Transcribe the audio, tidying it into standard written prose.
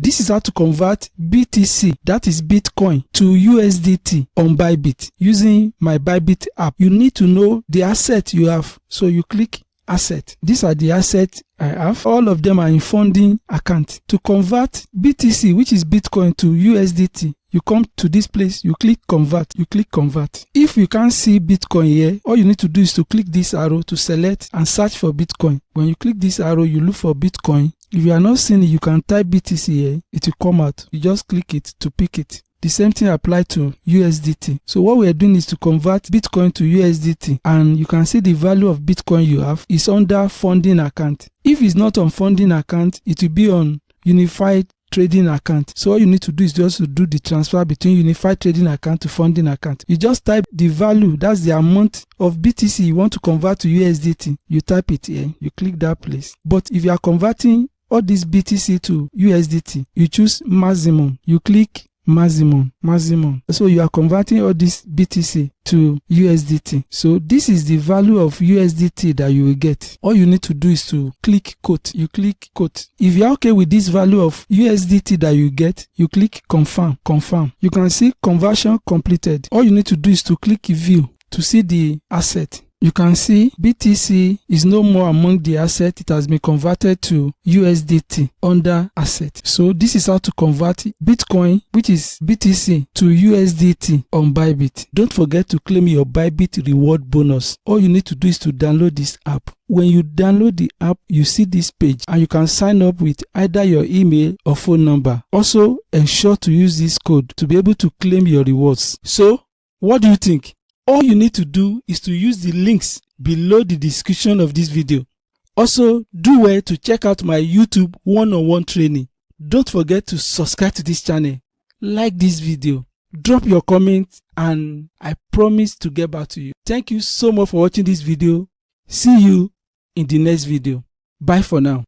This is how to convert BTC, that is Bitcoin, to USDT on ByBit using my ByBit app. You need to know the asset you have. So you click asset. These are the assets I have. All of them are in funding account. To convert BTC, which is Bitcoin, to USDT, you come to this place, you click convert, you click convert. If you can't see Bitcoin here, all you need to do is to click this arrow to select and search for Bitcoin. When you click this arrow, you look for Bitcoin. If you are not seeing it, you can type BTC here. It will come out. You just click it to pick it. The same thing applies to USDT. So what we are doing is to convert Bitcoin to USDT, and you can see the value of Bitcoin you have is under funding account. If it's not on funding account, it will be on unified trading account. So all you need to do is just to do the transfer between unified trading account to funding account. You just type the value, that's the amount of BTC you want to convert to USDT. You type it here, you click that place. But if you are converting all this BTC to USDT, you choose maximum, you click maximum. So you are converting all this BTC to USDT. So this is the value of USDT that you will get. All you need to do is to click quote. You click quote. If you are okay with this value of USDT that you get, you click confirm. You can see conversion completed. All you need to do is to click view to see the asset. You can see BTC is no more among the asset. It has been converted to USDT under asset. So this is how to convert Bitcoin, which is BTC, to USDT on ByBit. Don't forget to claim your ByBit reward bonus. All you need to do is to download this app. When you download the app, you see this page and you can sign up with either your email or phone number. Also, ensure to use this code to be able to claim your rewards. So, what do you think? All you need to do is to use the links below the description of this video. Also, do well to check out my YouTube one-on-one training. Don't forget to subscribe to this channel, like this video, drop your comments, and I promise to get back to you. Thank you so much for watching this video. See you in the next video. Bye for now.